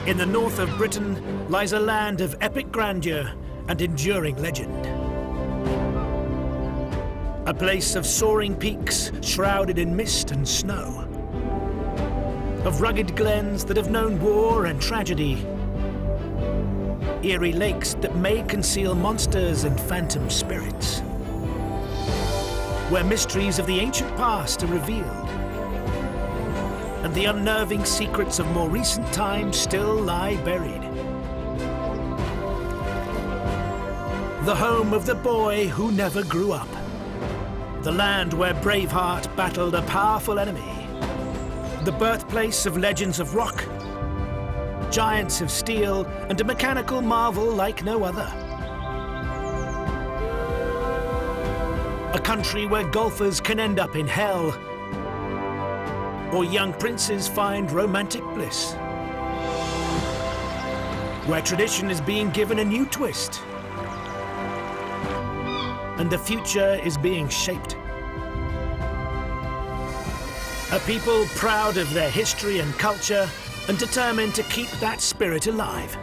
In the north of Britain lies a land of epic grandeur and enduring legend. A place of soaring peaks shrouded in mist and snow. Of rugged glens that have known war and tragedy. Eerie lakes that may conceal monsters and phantom spirits. Where mysteries of the ancient past are revealed. And the unnerving secrets of more recent times still lie buried. The home of the boy who never grew up. The land where Braveheart battled a powerful enemy. The birthplace of legends of rock, giants of steel, and a mechanical marvel like no other. A country where golfers can end up in hell, or young princes find romantic bliss. Where tradition is being given a new twist, and the future is being shaped. A people proud of their history and culture and determined to keep that spirit alive.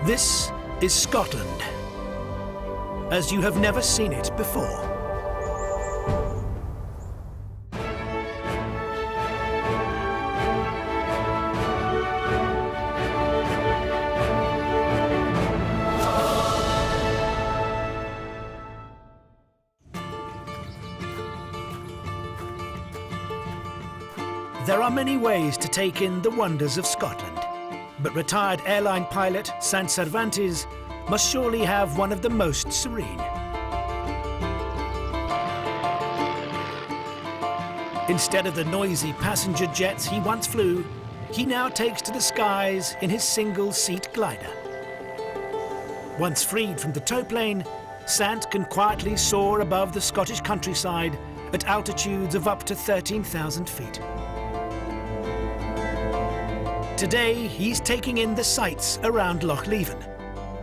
This is Scotland, as you have never seen it before. There are many ways to take in the wonders of Scotland, but retired airline pilot Sant Cervantes must surely have one of the most serene. Instead of the noisy passenger jets he once flew, he now takes to the skies in his single-seat glider. Once freed from the towplane, Sant can quietly soar above the Scottish countryside at altitudes of up to 13,000 feet. Today, he's taking in the sights around Loch Leven,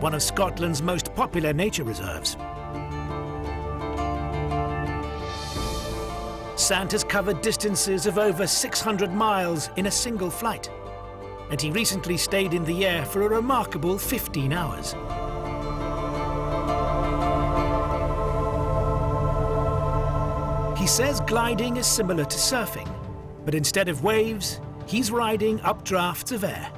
one of Scotland's most popular nature reserves. Sant has covered distances of over 600 miles in a single flight, and he recently stayed in the air for a remarkable 15 hours. He says gliding is similar to surfing, but instead of waves, he's riding updrafts of air.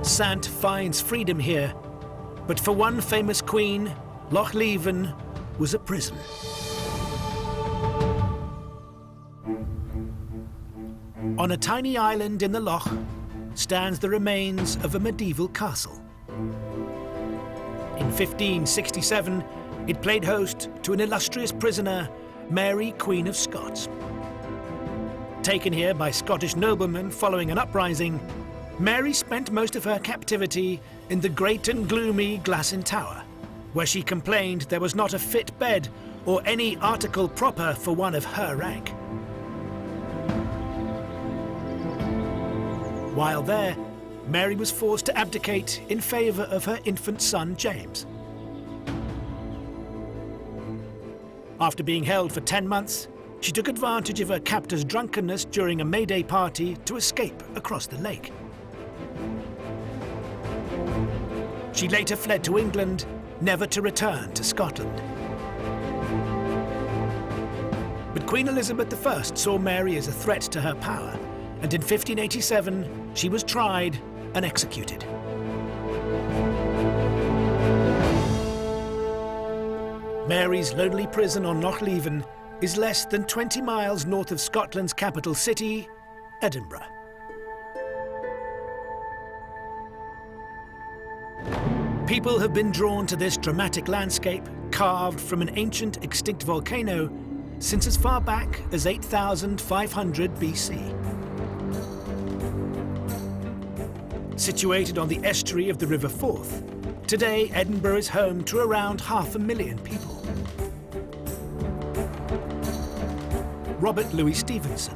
Sant finds freedom here, but for one famous queen, Loch Leven was a prison. On a tiny island in the loch stands the remains of a medieval castle. In 1567, it played host to an illustrious prisoner, Mary, Queen of Scots. Taken here by Scottish noblemen following an uprising, Mary spent most of her captivity in the great and gloomy Glasson Tower, where she complained there was not a fit bed or any article proper for one of her rank. While there, Mary was forced to abdicate in favour of her infant son, James. After being held for 10 months, she took advantage of her captor's drunkenness during a May Day party to escape across the lake. She later fled to England, never to return to Scotland. But Queen Elizabeth I saw Mary as a threat to her power, and in 1587 she was tried and executed. Mary's lonely prison on Loch Leven is less than 20 miles north of Scotland's capital city, Edinburgh. People have been drawn to this dramatic landscape, carved from an ancient extinct volcano, since as far back as 8,500 BC. Situated on the estuary of the River Forth, today Edinburgh is home to around 500,000 people. Robert Louis Stevenson,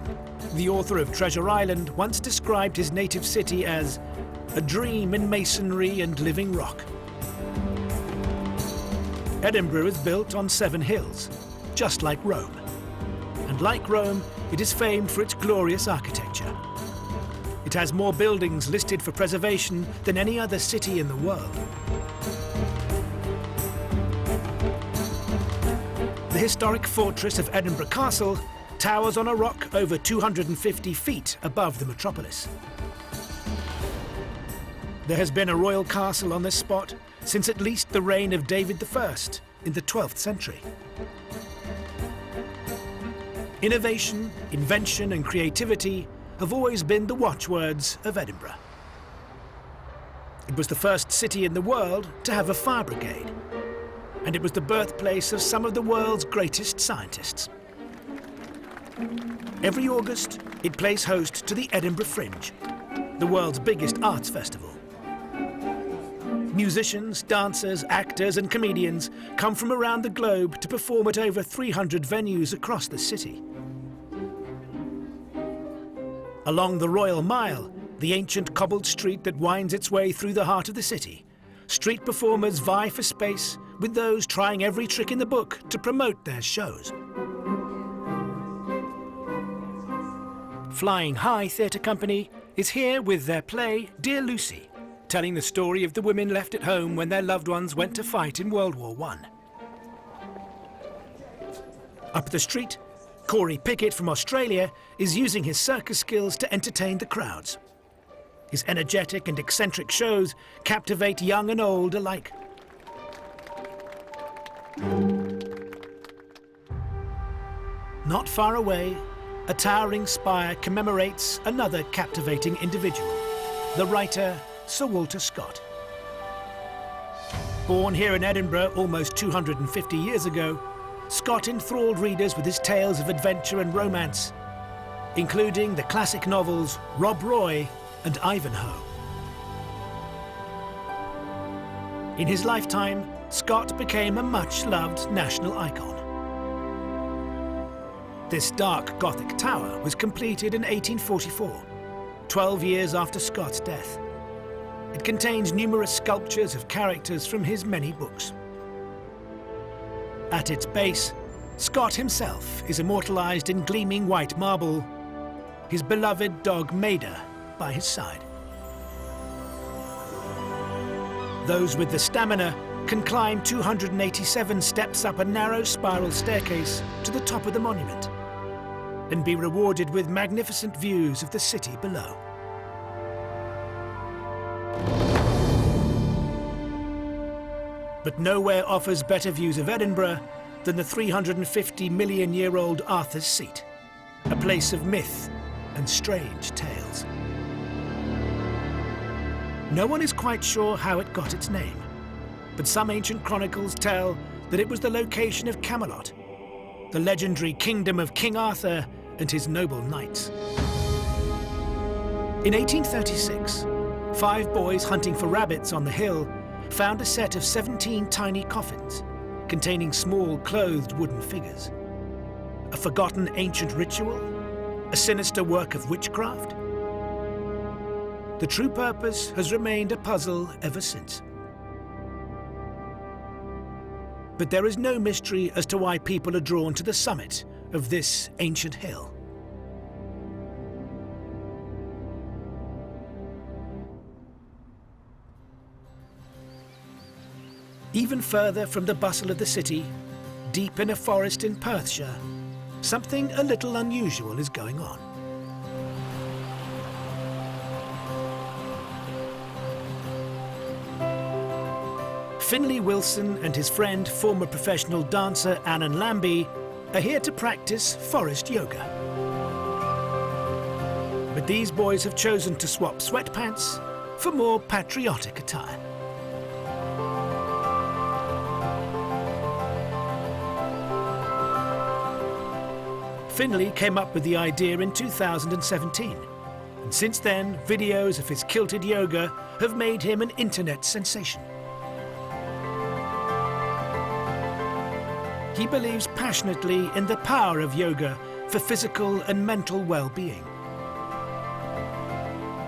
the author of Treasure Island, once described his native city as a dream in masonry and living rock. Edinburgh is built on 7 hills, just like Rome. and like Rome, it is famed for its glorious architecture. It has more buildings listed for preservation than any other city in the world. The historic fortress of Edinburgh Castle towers on a rock over 250 feet above the metropolis. There has been a royal castle on this spot since at least the reign of David I in the 12th century. Innovation, invention and creativity have always been the watchwords of Edinburgh. It was the first city in the world to have a fire brigade, and it was the birthplace of some of the world's greatest scientists. Every August, it plays host to the Edinburgh Fringe, the world's biggest arts festival. Musicians, dancers, actors and comedians come from around the globe to perform at over 300 venues across the city. Along the Royal Mile, the ancient cobbled street that winds its way through the heart of the city, street performers vie for space with those trying every trick in the book to promote their shows. Flying High Theatre Company is here with their play Dear Lucy, telling the story of the women left at home when their loved ones went to fight in World War I. Up the street, Corey Pickett from Australia is using his circus skills to entertain the crowds. His energetic and eccentric shows captivate young and old alike. Not far away, a towering spire commemorates another captivating individual, the writer Sir Walter Scott. Born here in Edinburgh almost 250 years ago, Scott enthralled readers with his tales of adventure and romance, including the classic novels Rob Roy and Ivanhoe. In his lifetime, Scott became a much-loved national icon. This dark Gothic tower was completed in 1844, 12 years after Scott's death. It contains numerous sculptures of characters from his many books. At its base, Scott himself is immortalized in gleaming white marble, his beloved dog Maida by his side. Those with the stamina can climb 287 steps up a narrow spiral staircase to the top of the monument and be rewarded with magnificent views of the city below. But nowhere offers better views of Edinburgh than the 350-million-year-old Arthur's Seat, a place of myth and strange tales. No one is quite sure how it got its name, but some ancient chronicles tell that it was the location of Camelot, the legendary kingdom of King Arthur and his noble knights. In 1836, 5 boys hunting for rabbits on the hill found a set of 17 tiny coffins containing small clothed wooden figures. A forgotten ancient ritual? A sinister work of witchcraft? The true purpose has remained a puzzle ever since. But there is no mystery as to why people are drawn to the summit of this ancient hill. Even further from the bustle of the city, deep in a forest in Perthshire, something a little unusual is going on. Finley Wilson and his friend, former professional dancer Annan Lambie, are here to practice forest yoga. But these boys have chosen to swap sweatpants for more patriotic attire. Finley came up with the idea in 2017, and since then, videos of his kilted yoga have made him an internet sensation. He believes passionately in the power of yoga for physical and mental well-being.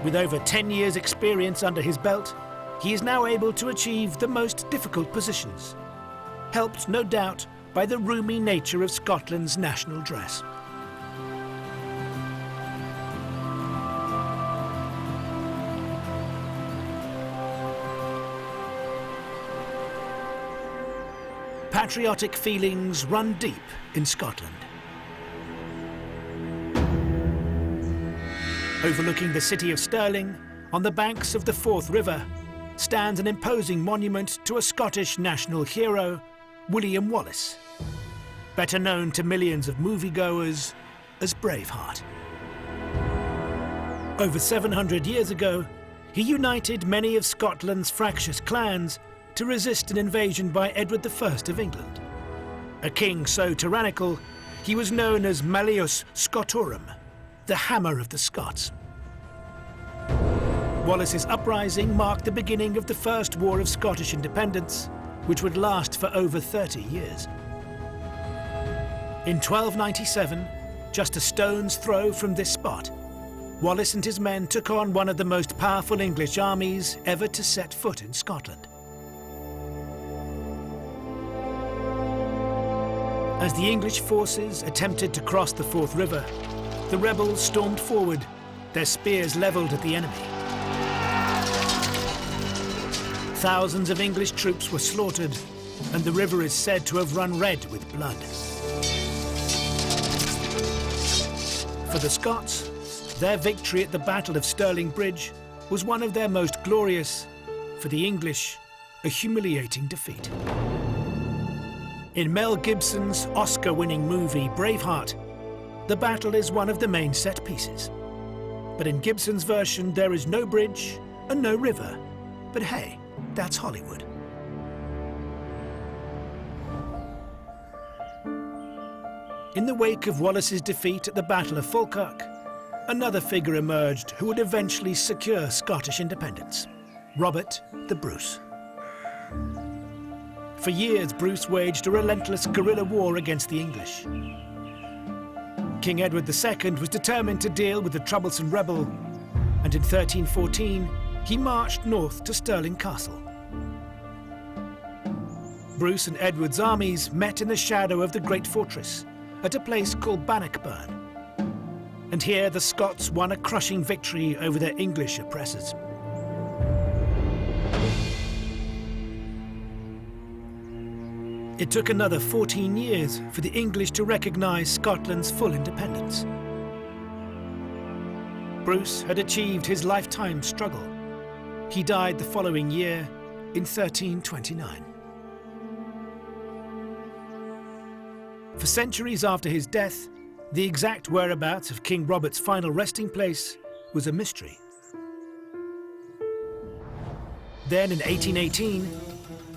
With over 10 years' experience under his belt, he is now able to achieve the most difficult positions, helped, no doubt, by the roomy nature of Scotland's national dress. patriotic feelings run deep in Scotland. Overlooking the city of Stirling, on the banks of the Forth River, stands an imposing monument to a Scottish national hero, William Wallace, better known to millions of moviegoers as Braveheart. Over 700 years ago, he united many of Scotland's fractious clans to resist an invasion by Edward I of England. A king so tyrannical, he was known as Malleus Scotorum, the Hammer of the Scots. Wallace's uprising marked the beginning of the First War of Scottish Independence, which would last for over 30 years. In 1297, just a stone's throw from this spot, Wallace and his men took on one of the most powerful English armies ever to set foot in Scotland. As the English forces attempted to cross the Forth River, the rebels stormed forward, their spears levelled at the enemy. Thousands of English troops were slaughtered, and the river is said to have run red with blood. For the Scots, their victory at the Battle of Stirling Bridge was one of their most glorious, for the English, a humiliating defeat. In Mel Gibson's Oscar-winning movie Braveheart, the battle is one of the main set pieces. But in Gibson's version, there is no bridge and no river. But hey, that's Hollywood. In the wake of Wallace's defeat at the Battle of Falkirk, another figure emerged who would eventually secure Scottish independence: Robert the Bruce. For years, Bruce waged a relentless guerrilla war against the English. King Edward II was determined to deal with the troublesome rebel, and in 1314, he marched north to Stirling Castle. Bruce and Edward's armies met in the shadow of the great fortress at a place called Bannockburn, and here the Scots won a crushing victory over their English oppressors. It took another 14 years for the English to recognise Scotland's full independence. Bruce had achieved his lifetime struggle. He died the following year in 1329. For centuries after his death, the exact whereabouts of King Robert's final resting place was a mystery. Then in 1818,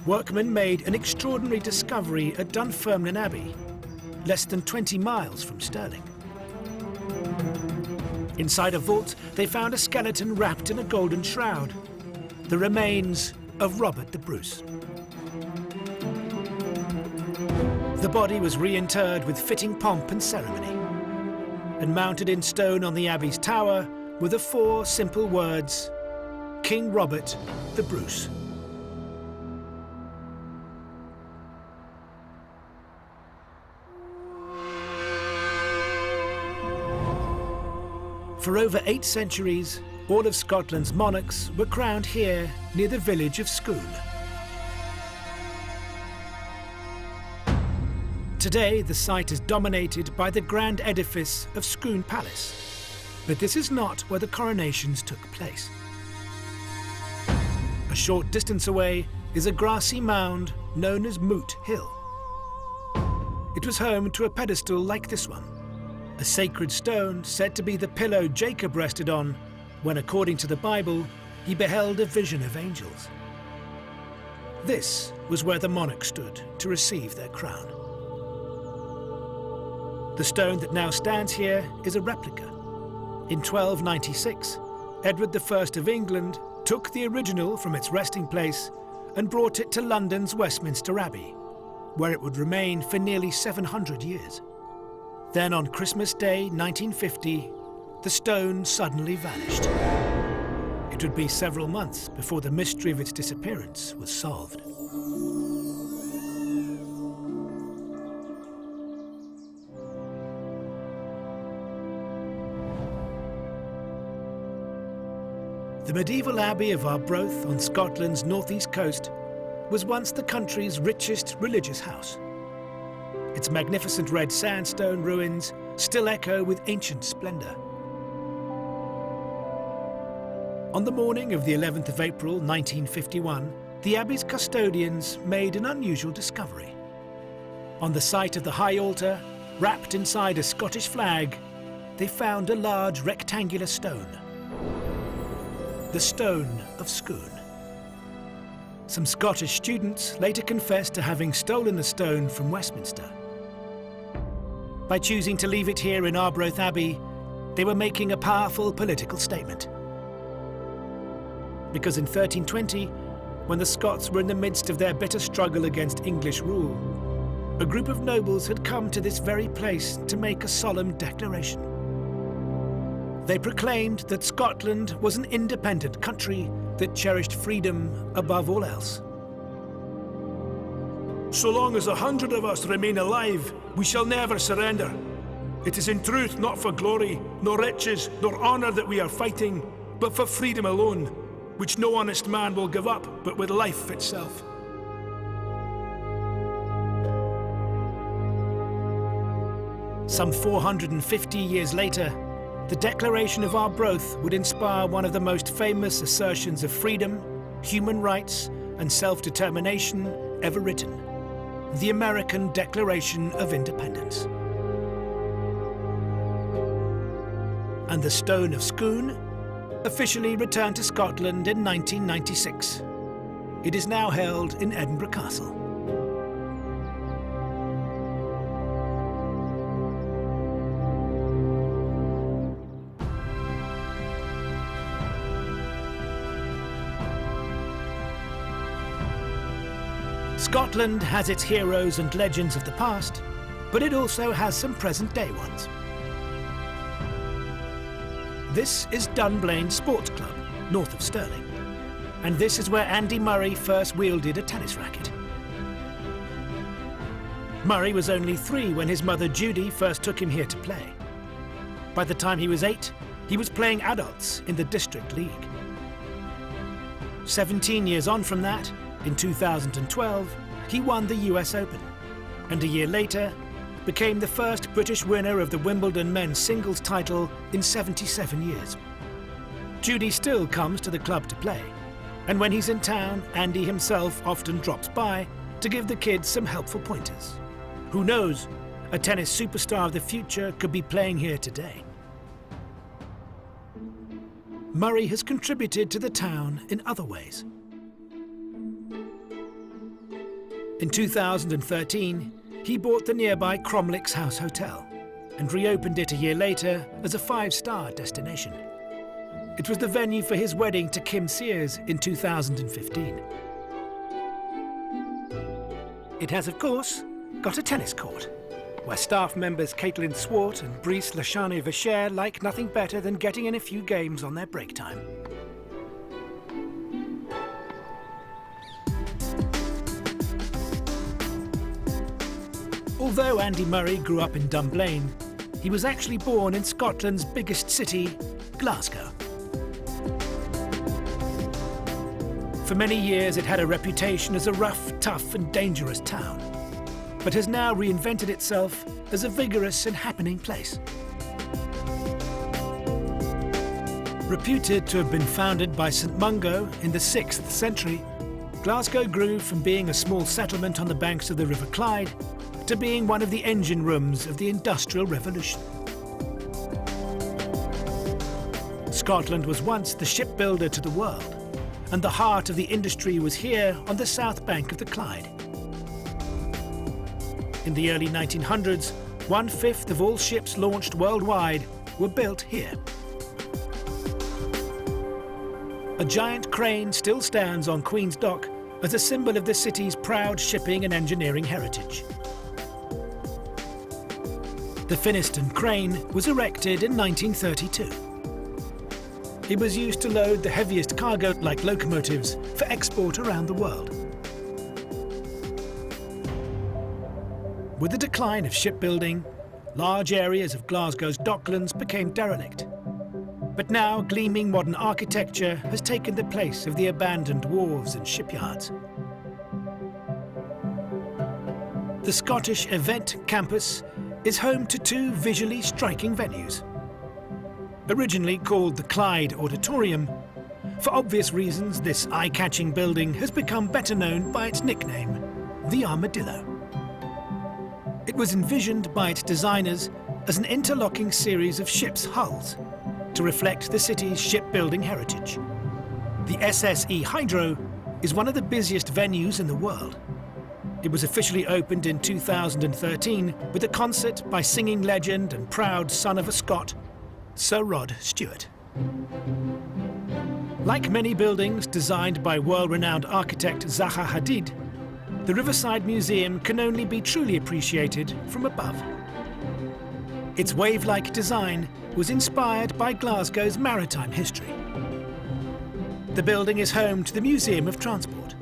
workmen made an extraordinary discovery at Dunfermline Abbey, less than 20 miles from Stirling. Inside a vault, they found a skeleton wrapped in a golden shroud, the remains of Robert the Bruce. The body was reinterred with fitting pomp and ceremony, and mounted in stone on the Abbey's tower were the 4 simple words, King Robert the Bruce. For over 8 centuries, all of Scotland's monarchs were crowned here near the village of Scone. Today, the site is dominated by the grand edifice of Scone Palace, but this is not where the coronations took place. A short distance away is a grassy mound known as Moot Hill. It was home to a pedestal like this one, a sacred stone said to be the pillow Jacob rested on when, according to the Bible, he beheld a vision of angels. This was where the monarch stood to receive their crown. The stone that now stands here is a replica. In 1296, Edward I of England took the original from its resting place and brought it to London's Westminster Abbey, where it would remain for nearly 700 years. Then on Christmas Day 1950, the stone suddenly vanished. It would be several months before the mystery of its disappearance was solved. The medieval Abbey of Arbroath on Scotland's northeast coast was once the country's richest religious house. Its magnificent red sandstone ruins still echo with ancient splendor. On the morning of the 11th of April 1951, the Abbey's custodians made an unusual discovery. On the site of the high altar, wrapped inside a Scottish flag, they found a large rectangular stone. The Stone of Scone. Some Scottish students later confessed to having stolen the stone from Westminster. By choosing to leave it here in Arbroath Abbey, they were making a powerful political statement. Because in 1320, when the Scots were in the midst of their bitter struggle against English rule, a group of nobles had come to this very place to make a solemn declaration. They proclaimed that Scotland was an independent country that cherished freedom above all else. So long as 100 of us remain alive, we shall never surrender. It is in truth not for glory, nor riches, nor honour that we are fighting, but for freedom alone, which no honest man will give up, but with life itself. Some 450 years later, the Declaration of Arbroath would inspire one of the most famous assertions of freedom, human rights, and self-determination ever written: the American Declaration of Independence. And the Stone of Scone officially returned to Scotland in 1996. It is now held in Edinburgh Castle. Scotland has its heroes and legends of the past, but it also has some present-day ones. This is Dunblane Sports Club, north of Stirling, and this is where Andy Murray first wielded a tennis racket. Murray was only 3 when his mother Judy first took him here to play. By the time he was 8, he was playing adults in the District League. 17 years on from that, in 2012, he won the US Open, and a year later became the first British winner of the Wimbledon men's singles title in 77 years. Judy still comes to the club to play, and when he's in town, Andy himself often drops by to give the kids some helpful pointers. Who knows, a tennis superstar of the future could be playing here today. Murray has contributed to the town in other ways. In 2013, he bought the nearby Cromlix House Hotel and reopened it a year later as a 5-star destination. It was the venue for his wedding to Kim Sears in 2015. It has, of course, got a tennis court, where staff members Caitlin Swart and Brice Lachane-Vacher like nothing better than getting in a few games on their break time. Although Andy Murray grew up in Dunblane, he was actually born in Scotland's biggest city, Glasgow. For many years it had a reputation as a rough, tough and dangerous town, but has now reinvented itself as a vigorous and happening place. Reputed to have been founded by St Mungo in the 6th century, Glasgow grew from being a small settlement on the banks of the River Clyde to being one of the engine rooms of the Industrial Revolution. Scotland was once the shipbuilder to the world, and the heart of the industry was here on the south bank of the Clyde. In the early 1900s, 1/5 of all ships launched worldwide were built here. A giant crane still stands on Queen's Dock as a symbol of the city's proud shipping and engineering heritage. The Finniston crane was erected in 1932. It was used to load the heaviest cargo, like locomotives, for export around the world. With the decline of shipbuilding, large areas of Glasgow's docklands became derelict. But now gleaming modern architecture has taken the place of the abandoned wharves and shipyards. The Scottish Event Campus is home to two visually striking venues. Originally called the Clyde Auditorium, for obvious reasons this eye-catching building has become better known by its nickname, the Armadillo. It was envisioned by its designers as an interlocking series of ships' hulls to reflect the city's shipbuilding heritage. The SSE Hydro is one of the busiest venues in the world. It was officially opened in 2013 with a concert by singing legend and proud son of a Scot, Sir Rod Stewart. Like many buildings designed by world-renowned architect Zaha Hadid, the Riverside Museum can only be truly appreciated from above. Its wave-like design was inspired by Glasgow's maritime history. The building is home to the Museum of Transport,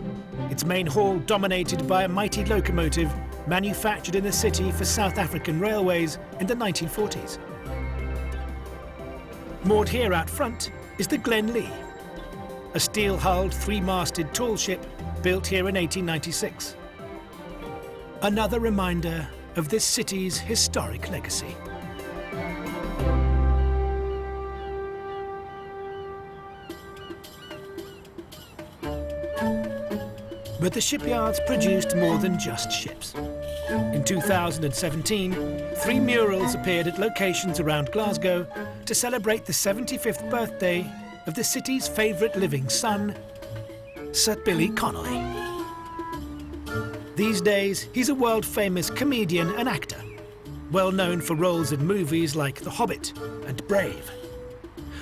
its main hall dominated by a mighty locomotive manufactured in the city for South African Railways in the 1940s. Moored here out front is the Glen Lee, a steel-hulled, three-masted tall ship built here in 1896. Another reminder of this city's historic legacy. But the shipyards produced more than just ships. In 2017, 3 murals appeared at locations around Glasgow to celebrate the 75th birthday of the city's favourite living son, Sir Billy Connolly. These days, he's a world-famous comedian and actor, well known for roles in movies like The Hobbit and Brave.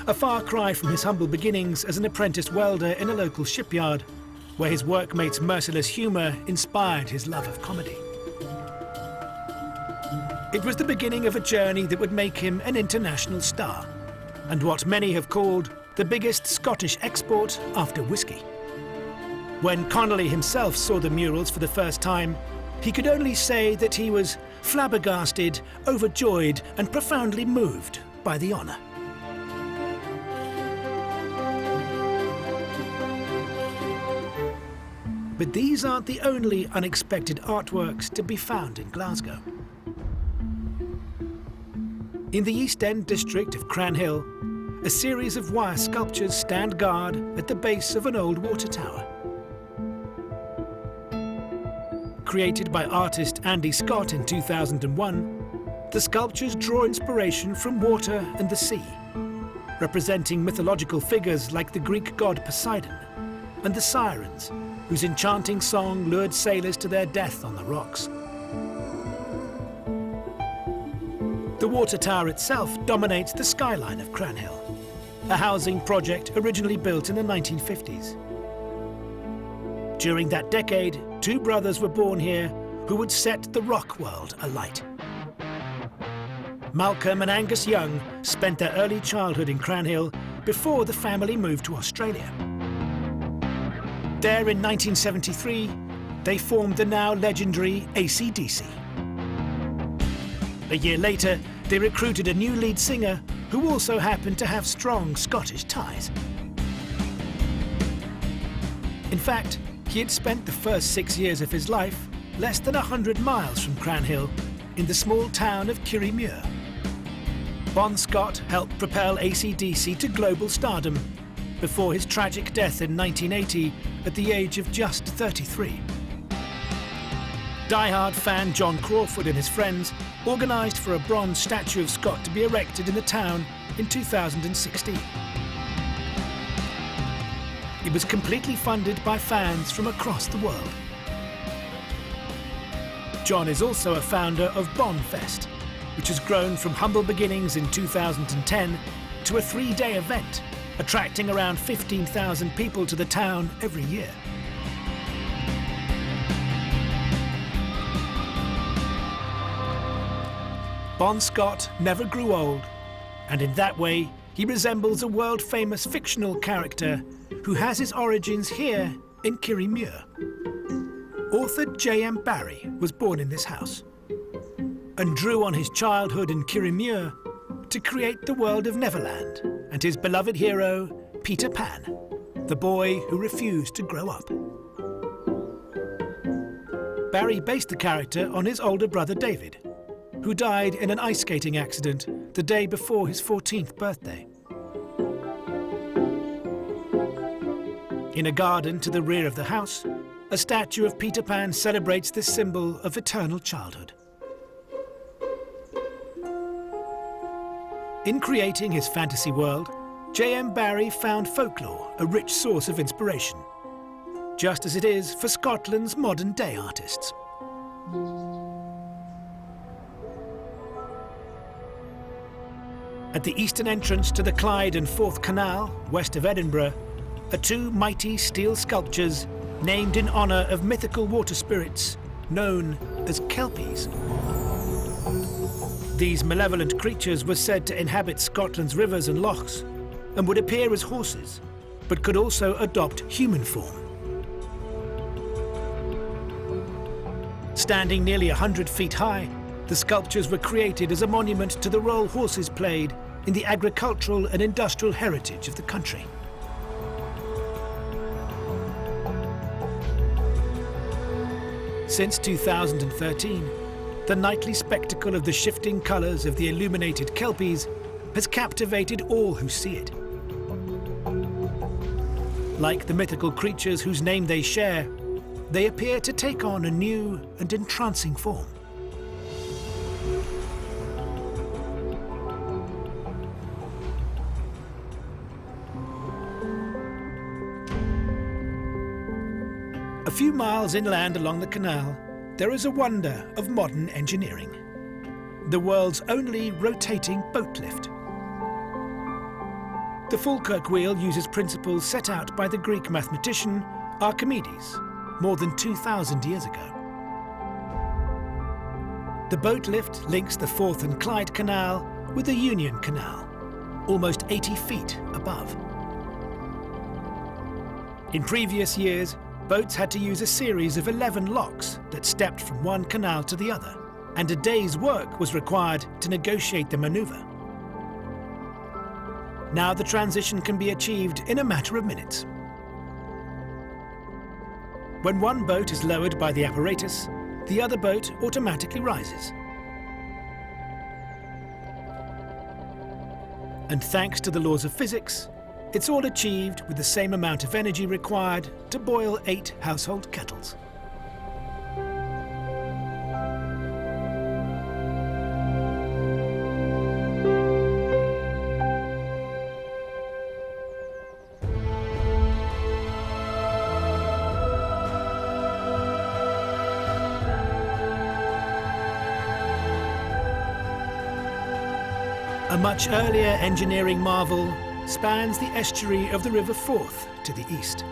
A far cry from his humble beginnings as an apprentice welder in a local shipyard, where his workmates' merciless humour inspired his love of comedy. It was the beginning of a journey that would make him an international star, and what many have called the biggest Scottish export after whiskey. When Connolly himself saw the murals for the first time, he could only say that he was flabbergasted, overjoyed, and profoundly moved by the honour. But these aren't the only unexpected artworks to be found in Glasgow. In the East End district of Cranhill, a series of wire sculptures stand guard at the base of an old water tower. Created by artist Andy Scott in 2001, the sculptures draw inspiration from water and the sea, representing mythological figures like the Greek god Poseidon and the sirens, whose enchanting song lured sailors to their death on the rocks. The water tower itself dominates the skyline of Cranhill, a housing project originally built in the 1950s. During that decade, 2 brothers were born here who would set the rock world alight. Malcolm and Angus Young spent their early childhood in Cranhill before the family moved to Australia. There in 1973, they formed the now legendary AC/DC. A year later, they recruited a new lead singer who also happened to have strong Scottish ties. In fact, he had spent the first 6 years of his life less than 100 miles from Cranhill in the small town of Kirriemuir. Bon Scott helped propel AC/DC to global stardom before his tragic death in 1980 at the age of just 33. Die-hard fan John Crawford and his friends organised for a bronze statue of Scott to be erected in the town in 2016. It was completely funded by fans from across the world. John is also a founder of Bonfest, which has grown from humble beginnings in 2010 to a 3-day event, attracting around 15,000 people to the town every year. Bon Scott never grew old, and in that way, he resembles a world-famous fictional character who has his origins here in Kirriemuir. Author J.M. Barrie was born in this house and drew on his childhood in Kirriemuir to create the world of Neverland and his beloved hero, Peter Pan, the boy who refused to grow up. Barry based the character on his older brother David, who died in an ice skating accident the day before his 14th birthday. In a garden to the rear of the house, a statue of Peter Pan celebrates this symbol of eternal childhood. In creating his fantasy world, J.M. Barrie found folklore a rich source of inspiration, just as it is for Scotland's modern-day artists. At the eastern entrance to the Clyde and Forth Canal, west of Edinburgh, are two mighty steel sculptures named in honour of mythical water spirits known as Kelpies. These malevolent creatures were said to inhabit Scotland's rivers and lochs and would appear as horses, but could also adopt human form. Standing nearly 100 feet high, the sculptures were created as a monument to the role horses played in the agricultural and industrial heritage of the country. Since 2013, the nightly spectacle of the shifting colours of the illuminated Kelpies has captivated all who see it. Like the mythical creatures whose name they share, they appear to take on a new and entrancing form. A few miles inland along the canal, there is a wonder of modern engineering: the world's only rotating boat lift. The Falkirk wheel uses principles set out by the Greek mathematician Archimedes more than 2,000 years ago. The boat lift links the Forth and Clyde Canal with the Union Canal, almost 80 feet above. In previous years, boats had to use a series of 11 locks that stepped from one canal to the other, and a day's work was required to negotiate the manoeuvre. Now the transition can be achieved in a matter of minutes. When one boat is lowered by the apparatus, the other boat automatically rises. And thanks to the laws of physics, it's all achieved with the same amount of energy required to boil 8 household kettles. A much earlier engineering marvel spans the estuary of the River Forth to the east.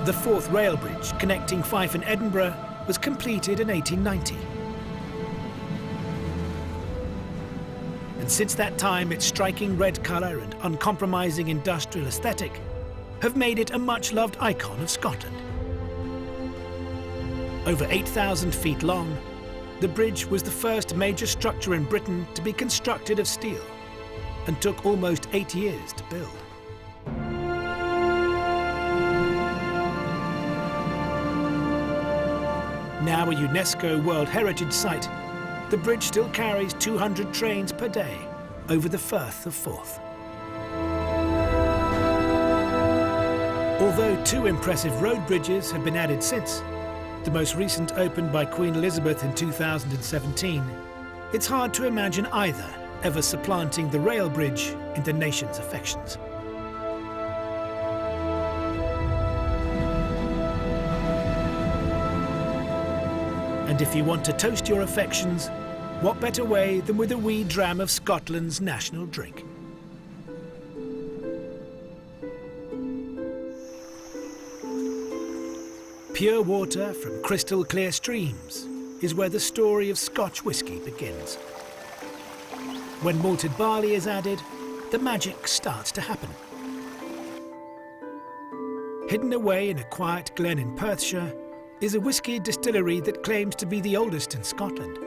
The Forth Rail Bridge connecting Fife and Edinburgh was completed in 1890. And since that time, its striking red colour and uncompromising industrial aesthetic have made it a much-loved icon of Scotland. Over 8,000 feet long, the bridge was the first major structure in Britain to be constructed of steel, and took almost 8 years to build. Now a UNESCO World Heritage Site, the bridge still carries 200 trains per day over the Firth of Forth. Although 2 impressive road bridges have been added since, the most recent opened by Queen Elizabeth in 2017, it's hard to imagine either ever supplanting the rail bridge in the nation's affections. And if you want to toast your affections, what better way than with a wee dram of Scotland's national drink? Pure water from crystal clear streams is where the story of Scotch whisky begins. When malted barley is added, the magic starts to happen. Hidden away in a quiet glen in Perthshire is a whisky distillery that claims to be the oldest in Scotland.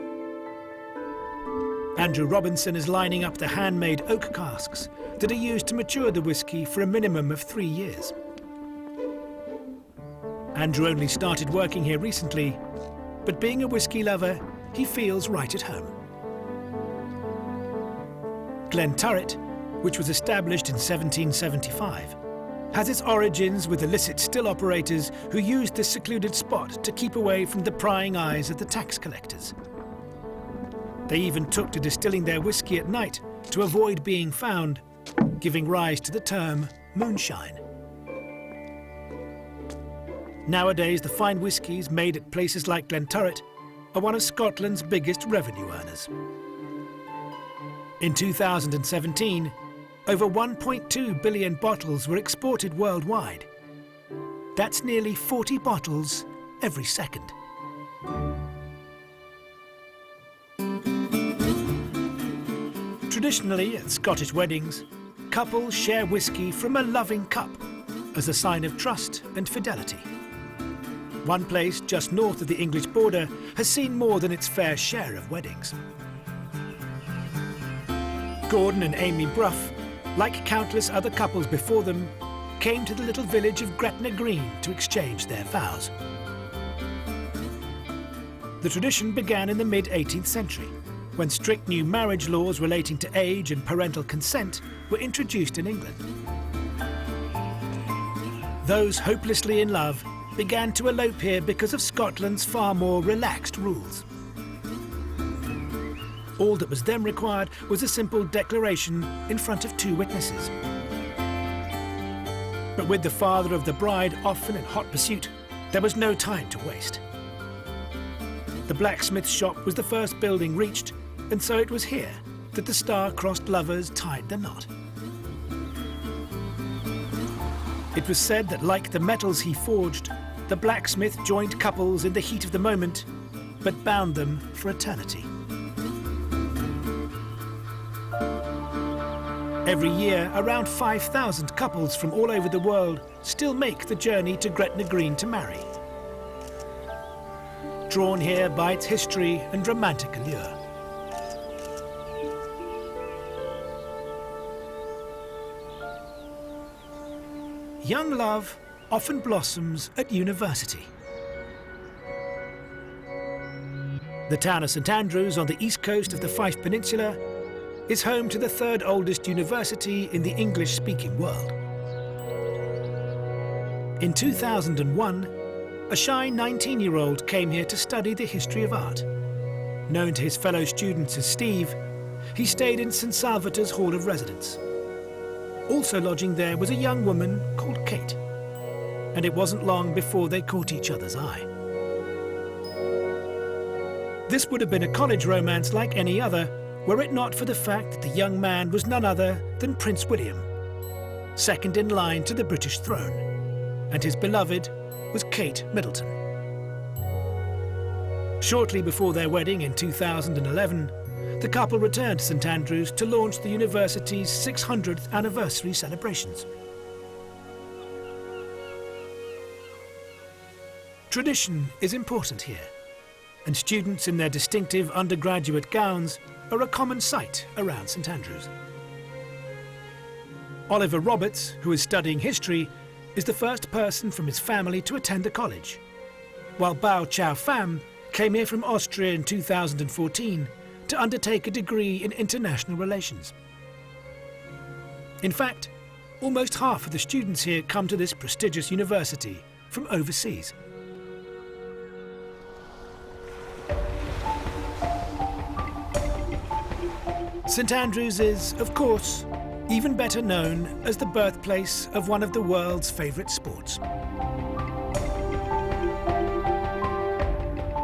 Andrew Robinson is lining up the handmade oak casks that are used to mature the whisky for a minimum of 3 years. Andrew only started working here recently, but being a whisky lover, he feels right at home. Glenturret, which was established in 1775, has its origins with illicit still operators who used this secluded spot to keep away from the prying eyes of the tax collectors. They even took to distilling their whisky at night to avoid being found, giving rise to the term moonshine. Nowadays, the fine whiskies made at places like Glenturret are one of Scotland's biggest revenue earners. In 2017, over 1.2 billion bottles were exported worldwide. That's nearly 40 bottles every second. Traditionally, at Scottish weddings, couples share whisky from a loving cup as a sign of trust and fidelity. One place just north of the English border has seen more than its fair share of weddings. Gordon and Amy Bruff, like countless other couples before them, came to the little village of Gretna Green to exchange their vows. The tradition began in the mid-18th century, when strict new marriage laws relating to age and parental consent were introduced in England. Those hopelessly in love began to elope here because of Scotland's far more relaxed rules. All that was then required was a simple declaration in front of 2 witnesses. But with the father of the bride often in hot pursuit, there was no time to waste. The blacksmith's shop was the first building reached, and so it was here that the star-crossed lovers tied the knot. It was said that, like the metals he forged, the blacksmith joined couples in the heat of the moment, but bound them for eternity. Every year, around 5,000 couples from all over the world still make the journey to Gretna Green to marry, drawn here by its history and romantic allure. Young love often blossoms at university. The town of St Andrews on the east coast of the Fife Peninsula is home to the 3rd oldest university in the English-speaking world. In 2001, a shy 19-year-old came here to study the history of art. Known to his fellow students as Steve, he stayed in St Salvator's Hall of Residence. Also lodging there was a young woman called Kate, and it wasn't long before they caught each other's eye. This would have been a college romance like any other, were it not for the fact that the young man was none other than Prince William, second in line to the British throne, and his beloved was Kate Middleton. Shortly before their wedding in 2011, the couple returned to St Andrews to launch the university's 600th anniversary celebrations. Tradition is important here, and students in their distinctive undergraduate gowns are a common sight around St Andrews. Oliver Roberts, who is studying history, is the first person from his family to attend the college, while Bao Chow Pham came here from Austria in 2014 to undertake a degree in international relations. In fact, almost half of the students here come to this prestigious university from overseas. St Andrews is, of course, even better known as the birthplace of one of the world's favourite sports.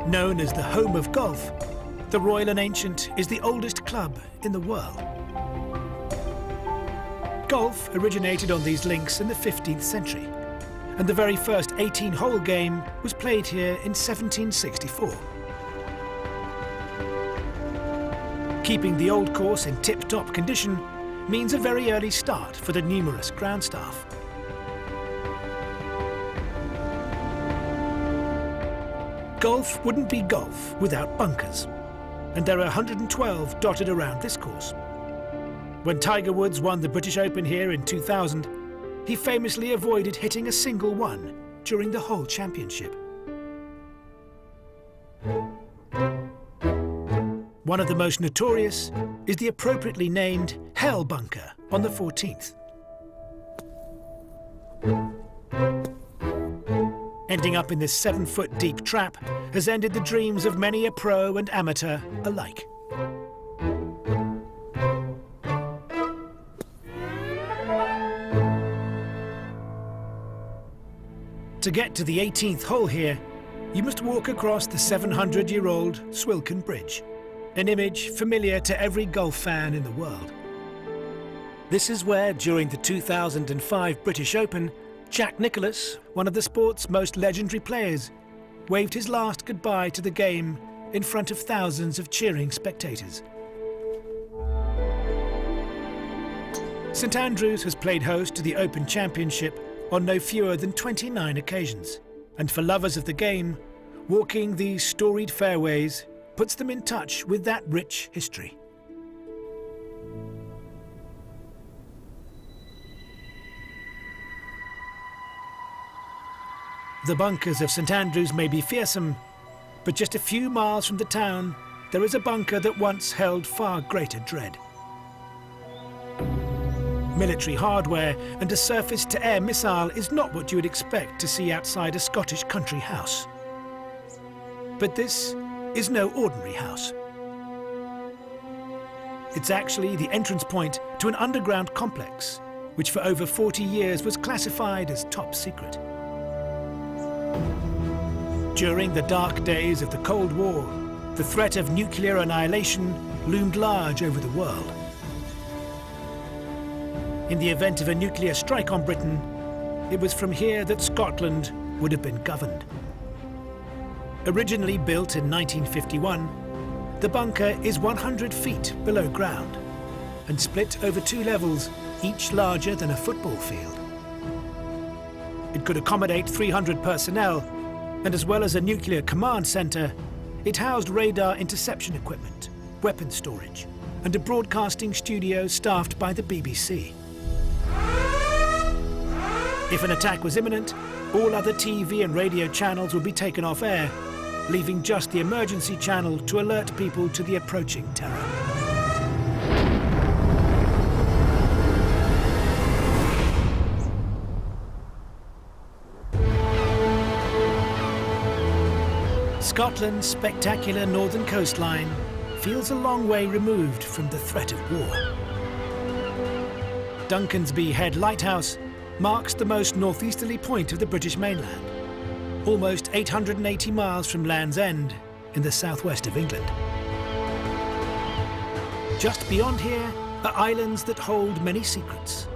Known as the home of golf, the Royal and Ancient is the oldest club in the world. Golf originated on these links in the 15th century, and the very first 18-hole game was played here in 1764. Keeping the old course in tip-top condition means a very early start for the numerous ground staff. Golf wouldn't be golf without bunkers, and there are 112 dotted around this course. When Tiger Woods won the British Open here in 2000, he famously avoided hitting a single one during the whole championship. One of the most notorious is the appropriately named Hell Bunker on the 14th. Ending up in this 7-foot deep trap has ended the dreams of many a pro and amateur alike. To get to the 18th hole here, you must walk across the 700-year-old Swilcan Bridge, an image familiar to every golf fan in the world. This is where, during the 2005 British Open, Jack Nicklaus, one of the sport's most legendary players, waved his last goodbye to the game in front of thousands of cheering spectators. St Andrews has played host to the Open Championship on no fewer than 29 occasions, and for lovers of the game, walking these storied fairways puts them in touch with that rich history. The bunkers of St Andrews may be fearsome, but just a few miles from the town, there is a bunker that once held far greater dread. Military hardware and a surface-to-air missile is not what you would expect to see outside a Scottish country house. But this is no ordinary house. It's actually the entrance point to an underground complex, which for over 40 years was classified as top secret. During the dark days of the Cold War, the threat of nuclear annihilation loomed large over the world. In the event of a nuclear strike on Britain, it was from here that Scotland would have been governed. Originally built in 1951, the bunker is 100 feet below ground and split over 2 levels, each larger than a football field. It could accommodate 300 personnel, and as well as a nuclear command centre, it housed radar interception equipment, weapons storage, and a broadcasting studio staffed by the BBC. If an attack was imminent, all other TV and radio channels would be taken off air, leaving just the emergency channel to alert people to the approaching terror. Scotland's spectacular northern coastline feels a long way removed from the threat of war. Duncansby Head Lighthouse marks the most northeasterly point of the British mainland, almost 880 miles from Land's End in the southwest of England. Just beyond here are islands that hold many secrets,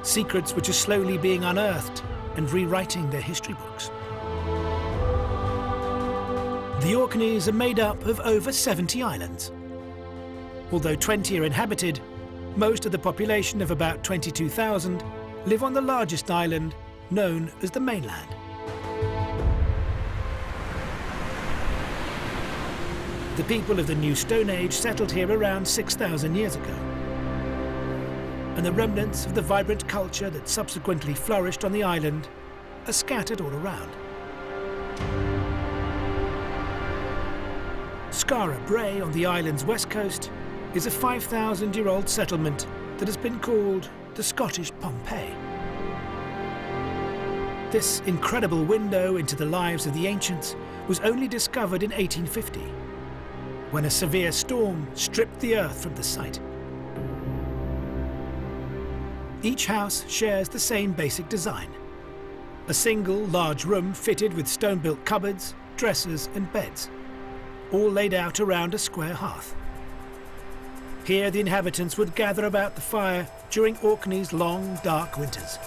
secrets which are slowly being unearthed and rewriting their history books. The Orkneys are made up of over 70 islands. Although 20 are inhabited, most of the population of about 22,000 live on the largest island, known as the mainland. The people of the New Stone Age settled here around 6,000 years ago, and the remnants of the vibrant culture that subsequently flourished on the island are scattered all around. Skara Brae on the island's west coast is a 5,000-year-old settlement that has been called the Scottish Pompeii. This incredible window into the lives of the ancients was only discovered in 1850, when a severe storm stripped the earth from the site. Each house shares the same basic design: a single large room fitted with stone-built cupboards, dressers and beds, all laid out around a square hearth. Here the inhabitants would gather about the fire during Orkney's long, dark winters.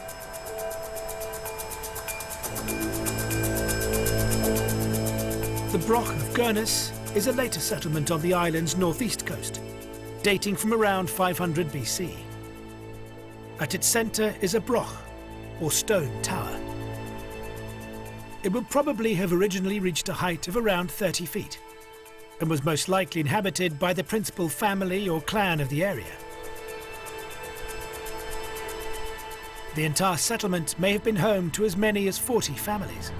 The Broch of Gurness is a later settlement on the island's northeast coast, dating from around 500 BC. At its centre is a broch, or stone tower. It would probably have originally reached a height of around 30 feet, and was most likely inhabited by the principal family or clan of the area. The entire settlement may have been home to as many as 40 families.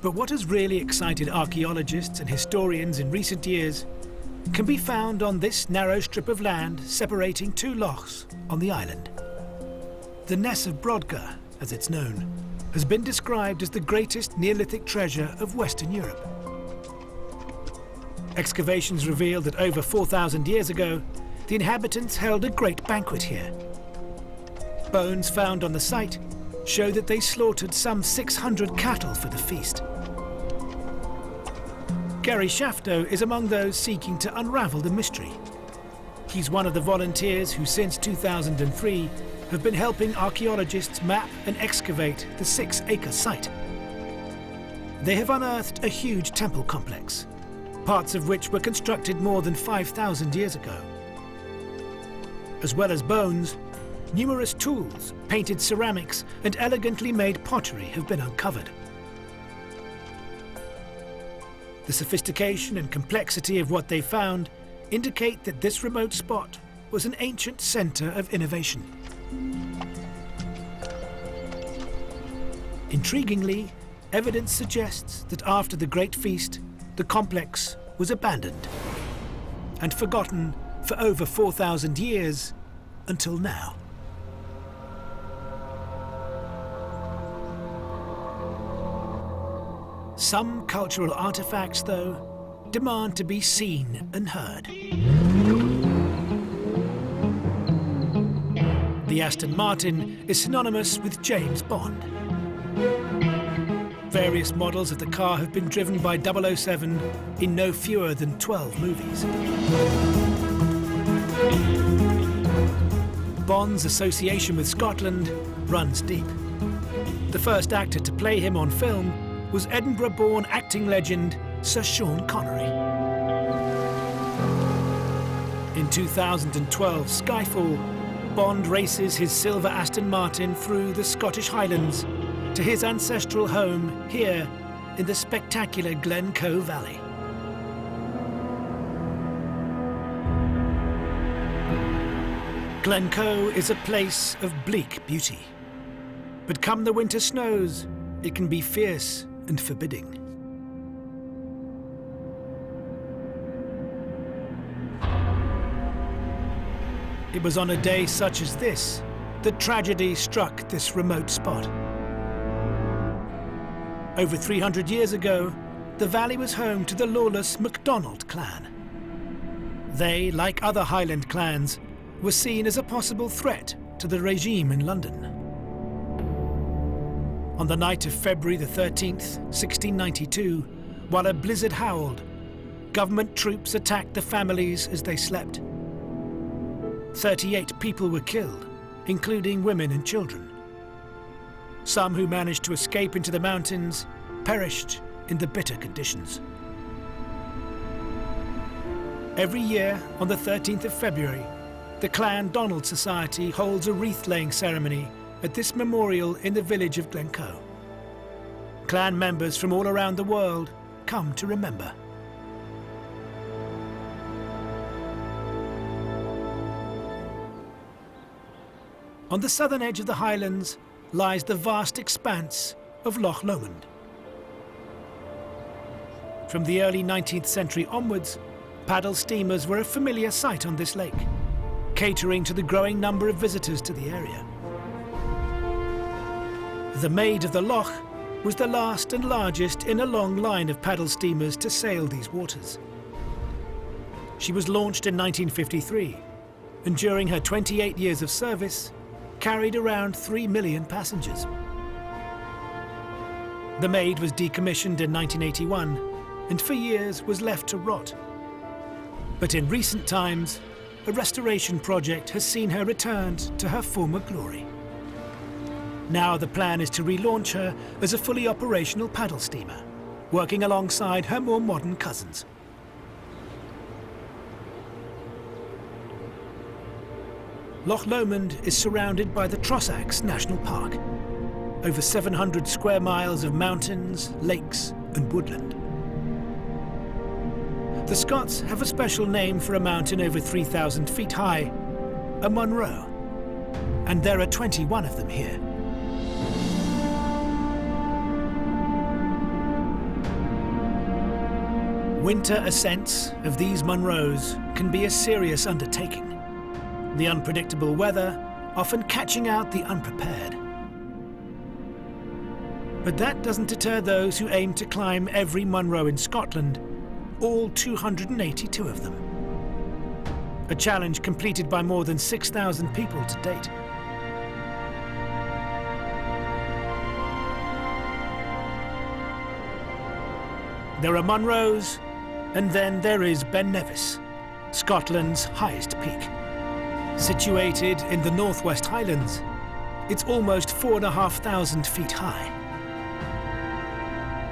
But what has really excited archaeologists and historians in recent years can be found on this narrow strip of land separating two lochs on the island. The Ness of Brodgar, as it's known, has been described as the greatest Neolithic treasure of Western Europe. Excavations reveal that over 4,000 years ago, the inhabitants held a great banquet here. Bones found on the site show that they slaughtered some 600 cattle for the feast. Gary Shafto is among those seeking to unravel the mystery. He's one of the volunteers who since 2003 have been helping archaeologists map and excavate the 6-acre site. They have unearthed a huge temple complex, parts of which were constructed more than 5,000 years ago. As well as bones, numerous tools, painted ceramics, and elegantly made pottery have been uncovered. The sophistication and complexity of what they found indicate that this remote spot was an ancient center of innovation. Intriguingly, evidence suggests that after the Great Feast, the complex was abandoned and forgotten for over 4,000 years until now. Some cultural artifacts, though, demand to be seen and heard. The Aston Martin is synonymous with James Bond. Various models of the car have been driven by 007 in no fewer than 12 movies. Bond's association with Scotland runs deep. The first actor to play him on film was Edinburgh-born acting legend Sir Sean Connery. In 2012 Skyfall, Bond races his silver Aston Martin through the Scottish Highlands to his ancestral home here in the spectacular Glencoe Valley. Glencoe is a place of bleak beauty, but come the winter snows, it can be fierce and forbidding. It was on a day such as this that tragedy struck this remote spot. Over 300 years ago, the valley was home to the lawless MacDonald clan. They, like other Highland clans, were seen as a possible threat to the regime in London. On the night of February the 13th, 1692, while a blizzard howled, government troops attacked the families as they slept. 38 people were killed, including women and children. Some who managed to escape into the mountains perished in the bitter conditions. Every year, on the 13th of February, the Clan Donald Society holds a wreath-laying ceremony at this memorial in the village of Glencoe. Clan members from all around the world come to remember. On the southern edge of the Highlands lies the vast expanse of Loch Lomond. From the early 19th century onwards, paddle steamers were a familiar sight on this lake, catering to the growing number of visitors to the area. The Maid of the Loch was the last and largest in a long line of paddle steamers to sail these waters. She was launched in 1953, and during her 28 years of service, carried around 3 million passengers. The Maid was decommissioned in 1981, and for years was left to rot. But in recent times, a restoration project has seen her returned to her former glory. Now the plan is to relaunch her as a fully operational paddle steamer, working alongside her more modern cousins. Loch Lomond is surrounded by the Trossachs National Park, over 700 square miles of mountains, lakes and woodland. The Scots have a special name for a mountain over 3,000 feet high, a Munro, and there are 21 of them here. Winter ascents of these Munros can be a serious undertaking, the unpredictable weather often catching out the unprepared. But that doesn't deter those who aim to climb every Munro in Scotland, all 282 of them. A challenge completed by more than 6,000 people to date. There are Munros, and then there is Ben Nevis, Scotland's highest peak. Situated in the Northwest Highlands, it's almost 4,500 feet high.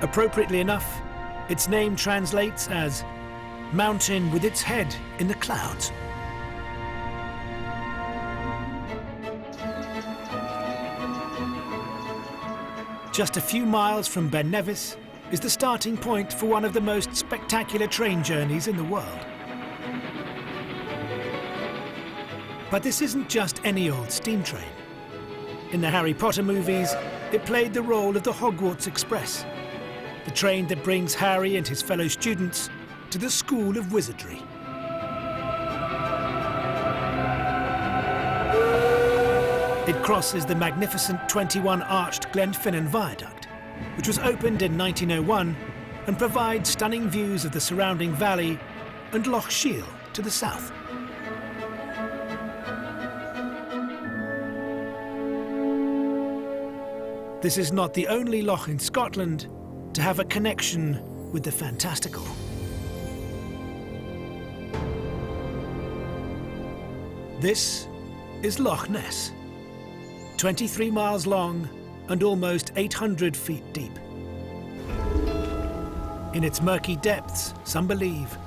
Appropriately enough, its name translates as mountain with its head in the clouds. Just a few miles from Ben Nevis is the starting point for one of the most spectacular train journeys in the world. But this isn't just any old steam train. In the Harry Potter movies, it played the role of the Hogwarts Express, the train that brings Harry and his fellow students to the School of Wizardry. It crosses the magnificent 21-arched Glenfinnan Viaduct, which was opened in 1901 and provides stunning views of the surrounding valley and Loch Shiel to the south. This is not the only loch in Scotland to have a connection with the fantastical. This is Loch Ness, 23 miles long and almost 800 feet deep. In its murky depths, some believe,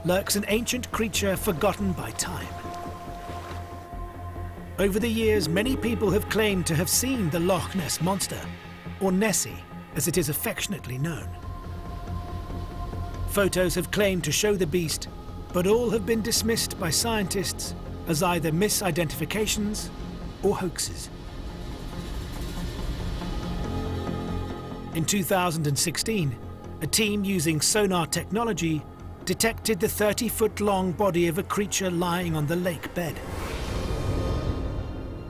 lurks an ancient creature forgotten by time. Over the years, many people have claimed to have seen the Loch Ness Monster, or Nessie, as it is affectionately known. Photos have claimed to show the beast, but all have been dismissed by scientists as either misidentifications or hoaxes. In 2016, a team using sonar technology detected the 30-foot-long body of a creature lying on the lake bed.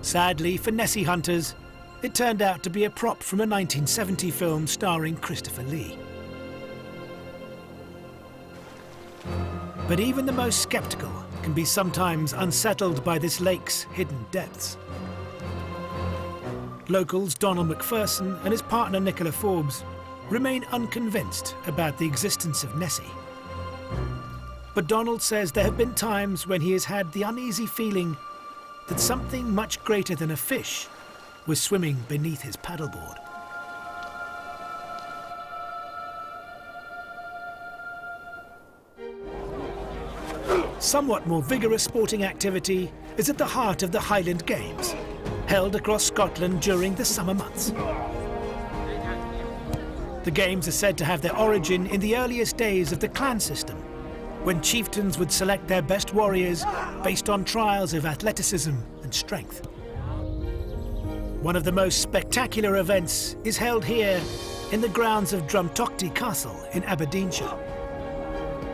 Sadly for Nessie hunters, it turned out to be a prop from a 1970 film starring Christopher Lee. But even the most skeptical can be sometimes unsettled by this lake's hidden depths. Locals Donald McPherson and his partner Nicola Forbes remain unconvinced about the existence of Nessie. But Donald says there have been times when he has had the uneasy feeling that something much greater than a fish was swimming beneath his paddleboard. Somewhat more vigorous sporting activity is at the heart of the Highland Games, held across Scotland during the summer months. The Games are said to have their origin in the earliest days of the clan system, when chieftains would select their best warriors based on trials of athleticism and strength. One of the most spectacular events is held here in the grounds of Drumtochty Castle in Aberdeenshire.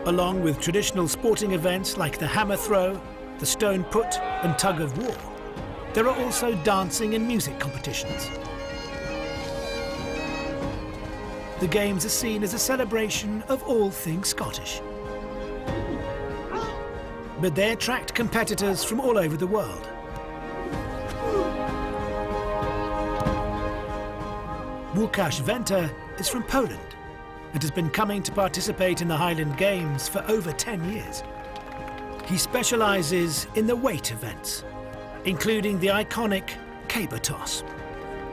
Along with traditional sporting events like the hammer throw, the stone put and tug of war, there are also dancing and music competitions. The Games are seen as a celebration of all things Scottish. But they attract competitors from all over the world. Łukasz Wenta is from Poland and has been coming to participate in the Highland Games for over 10 years. He specialises in the weight events, including the iconic caber toss,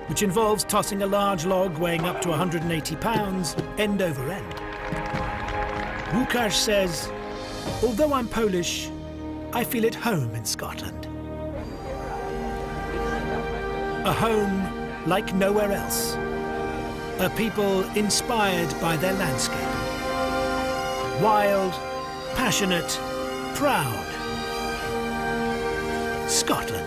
which involves tossing a large log weighing up to 180 pounds end over end. Łukasz says, "Although I'm Polish, I feel at home in Scotland. A home like nowhere else. A people inspired by their landscape. Wild, passionate, proud Scotland.